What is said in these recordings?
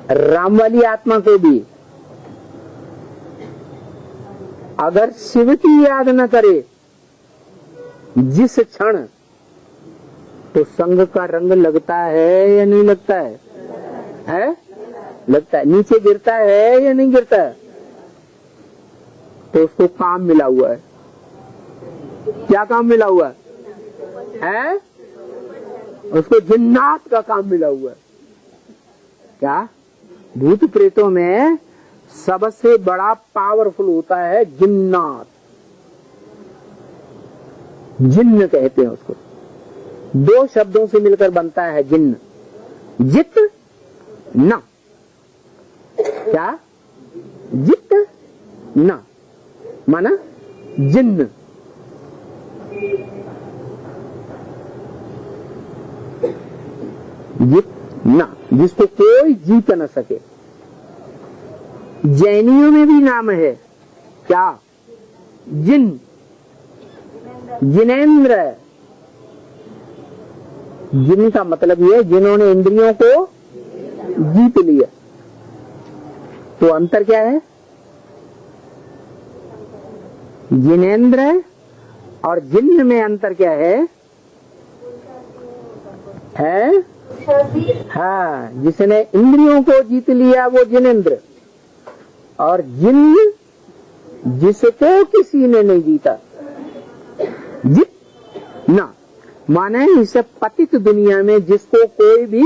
राम वाली आत्मा को भी अगर शिव की याद न करे जिस क्षण, तो संग का रंग लगता है या नहीं लगता है? लगता है। नीचे गिरता है या नहीं गिरता है? तो उसको काम मिला हुआ है। क्या काम मिला हुआ है? उसको जिन्नात का काम मिला हुआ है। क्या? भूत प्रेतों में सबसे बड़ा पावरफुल होता है जिन्नात। जिन्न कहते हैं उसको। दो शब्दों से मिलकर बनता है जिन्न। जित न। क्या? जित न माना जिन्न। जित न, जिसको कोई जीत न सके। जैनियों में भी नाम है क्या? जिन, जिनेंद्र। जिन का मतलब यह जिन्होंने इंद्रियों को जीत लिया। तो अंतर क्या है? जिनेंद्र और जिन्न में अंतर क्या है? हाँ, जिसने इंद्रियों को जीत लिया वो जिनेंद्र, और जिन्न जिसको किसी ने नहीं जीता। जित ना माने इसे पतित दुनिया में जिसको कोई भी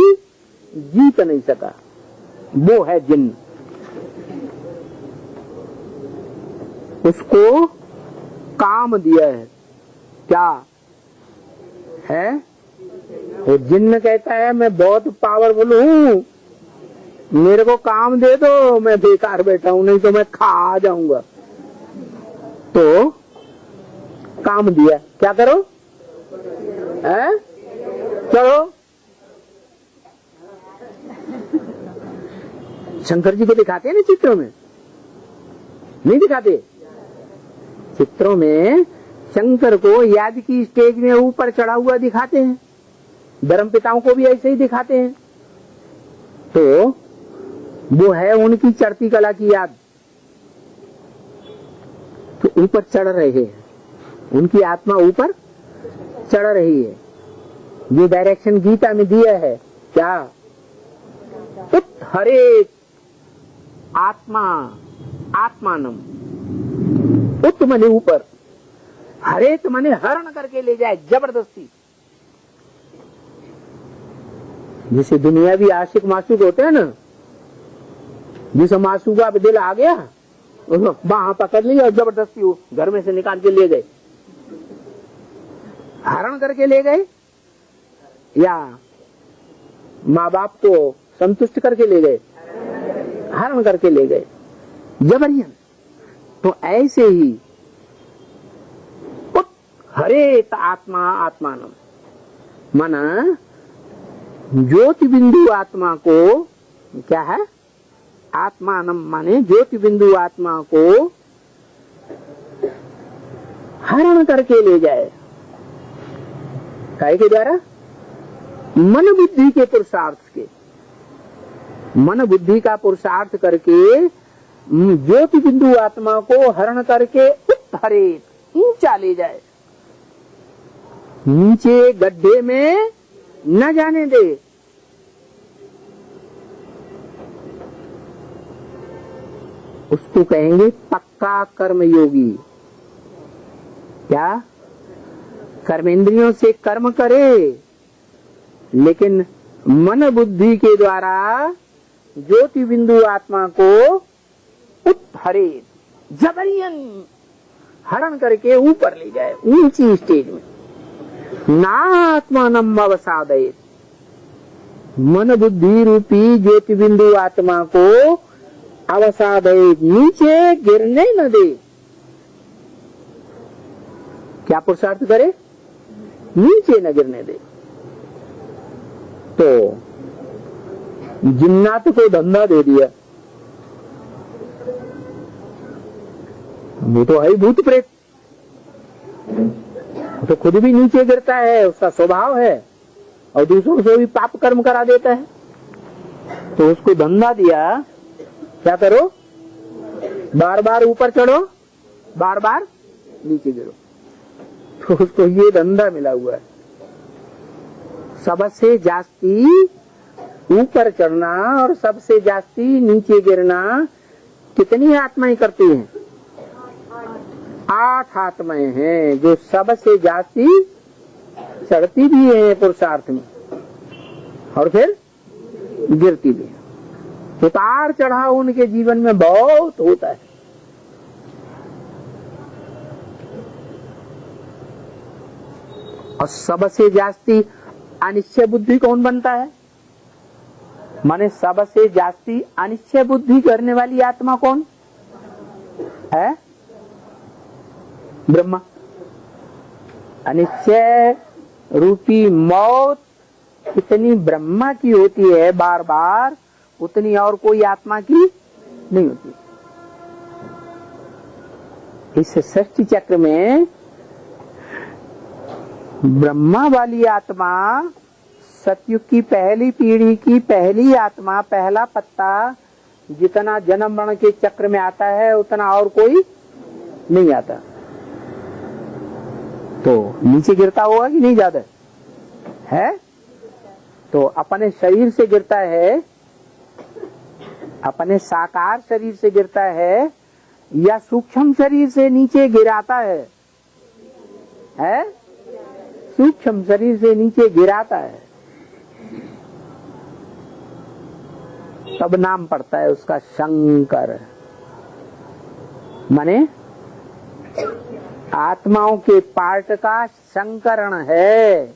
जीत नहीं सका, वो है जिन्न। उसको काम दिया है। क्या है? वो जिन्न कहता है मैं बहुत पावरफुल हूँ, मेरे को काम दे दो, मैं बेकार बैठा हूँ, नहीं तो मैं खा जाऊंगा। तो काम दिया, क्या करो? चलो। शंकर जी को दिखाते हैं ना चित्रों में? नहीं दिखाते? चित्रों में शंकर को याद की स्टेज में ऊपर चढ़ा हुआ दिखाते हैं। धर्म पिताओं को भी ऐसे ही दिखाते हैं। तो वो है उनकी चढ़ती कला की याद। तो ऊपर चढ़ रहे हैं, उनकी आत्मा ऊपर चढ़ रही है। ये डायरेक्शन गीता में दिया है। क्या? हरे आत्मा आत्मानम। उत मने ऊपर, हरेत मने हरण करके ले जाए जबरदस्ती। जिसे दुनियावी आशिक मासूक होते हैं ना, जिसे मासूक का दिल आ गया, वहां पकड़ लिया और जबरदस्ती वो घर में से निकाल के ले गए। हरण करके ले गए या माँ बाप को संतुष्ट करके ले गए? हरण करके ले गए जबरियन। तो ऐसे ही हरेत आत्मा आत्मानम माना ज्योति बिंदु आत्मा को क्या है? आत्मानम माने ज्योति बिंदु आत्मा को हरण करके ले जाए। काय के द्वारा? मन बुद्धि के पुरुषार्थ के। मन बुद्धि का पुरुषार्थ करके ज्योति बिंदु आत्मा को हरण करके उत्तरेत ऊंचा ले जाए, नीचे गड्ढे में न जाने दे। उसको कहेंगे पक्का कर्मयोगी। क्या? कर्मेंद्रियों से कर्म करे, लेकिन मन बुद्धि के द्वारा ज्योति बिंदु आत्मा को उत्थरे जबरियन हरण करके ऊपर ले जाए, ऊंची स्टेज में। नात्मानम अवसादयेत, मन बुद्धि रूपी ज्योति बिंदु आत्मा को अवसादयेत, नीचे गिरने न दे। क्या पुरुषार्थ करे? नीचे न गिरने दे। तो जिन्नात को धंधा दे दिया। वो तो है ही भूत प्रेत, तो खुद भी नीचे गिरता है, उसका स्वभाव है, और दूसरों से भी पाप कर्म करा देता है। तो उसको धंधा दिया, क्या करो, बार बार ऊपर चढ़ो, बार बार नीचे गिरो। तो उसको ये धंधा मिला हुआ है, सबसे जास्ती ऊपर चढ़ना और सबसे जास्ती नीचे गिरना। कितनी आत्माएं करती हैं? 8 आत्माएं हैं जो सबसे जास्ती चढ़ती भी है पुरुषार्थ में और फिर गिरती भी है। उतार चढ़ाव उनके जीवन में बहुत होता है। और सबसे जास्ती अनिश्चय बुद्धि कौन बनता है? माने सबसे जास्ती अनिश्चय बुद्धि करने वाली आत्मा कौन है? ब्रह्मा। अनिश्चय रूपी मौत कितनी ब्रह्मा की होती है बार बार, उतनी और कोई आत्मा की नहीं होती। इस सृष्टि चक्र में ब्रह्मा वाली आत्मा, सतयुग की पहली पीढ़ी की पहली आत्मा, पहला पत्ता जितना जन्म मरण के चक्र में आता है उतना और कोई नहीं आता। तो नीचे गिरता होगा कि नहीं ज्यादा है? तो अपने शरीर से गिरता है, अपने साकार शरीर से गिरता है या सूक्ष्म शरीर से नीचे गिराता है? सूक्ष्म शरीर से नीचे गिराता है, तब नाम पड़ता है उसका शंकर। माने आत्माओं के पार्ट का संकरण है,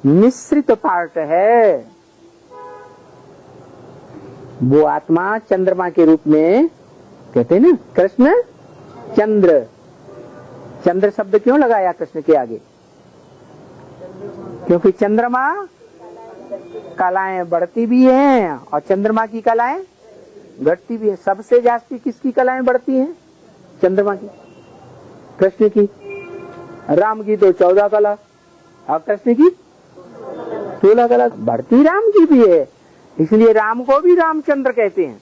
मिश्रित पार्ट है। वो आत्मा चंद्रमा के रूप में कहते हैं ना, कृष्ण चंद्र। चंद्र शब्द क्यों लगाया कृष्ण के आगे? क्योंकि चंद्रमा कलाएं बढ़ती भी हैं और चंद्रमा की कलाएं घटती भी है। सबसे जास्ती किसकी कलाएं बढ़ती हैं? चंद्रमा की। कृष्ण की, राम की तो 14 कला और कृष्ण की 16 कला। बढ़ती राम की भी है, इसलिए राम को भी रामचंद्र कहते हैं।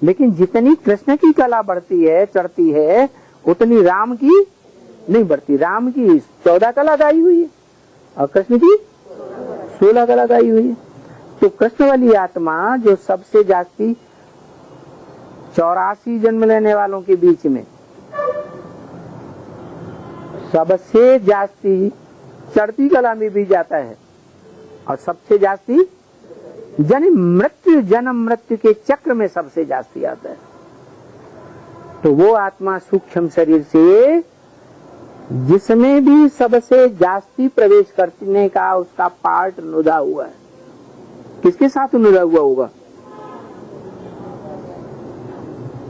लेकिन जितनी कृष्ण की कला बढ़ती है, चढ़ती है, उतनी राम की नहीं बढ़ती। राम की 14 कला गाई हुई है और कृष्ण की 16 कला गाई हुई है। तो कृष्ण वाली आत्मा जो सबसे जास्ती 84 जन्म लेने वालों के बीच में सबसे जास्ती चढ़ती कला में भी जाता है और सबसे जास्ती जन्म मृत्यु के चक्र में सबसे जास्ती आता है। तो वो आत्मा सूक्ष्म शरीर से जिसमें भी सबसे जास्ती प्रवेश करने का उसका पार्ट नुदा हुआ है। किसके साथ नुदा हुआ होगा?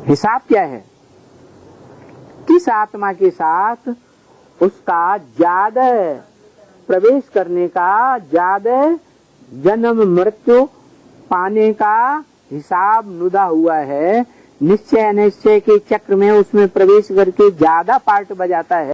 हिसाब क्या है? किस आत्मा के साथ उसका ज्यादा प्रवेश करने का, ज्यादा जन्म मृत्यु पाने का हिसाब नुदा हुआ है। निश्चय अनिश्चय के चक्र में उसमें प्रवेश करके ज्यादा पार्ट बजाता है।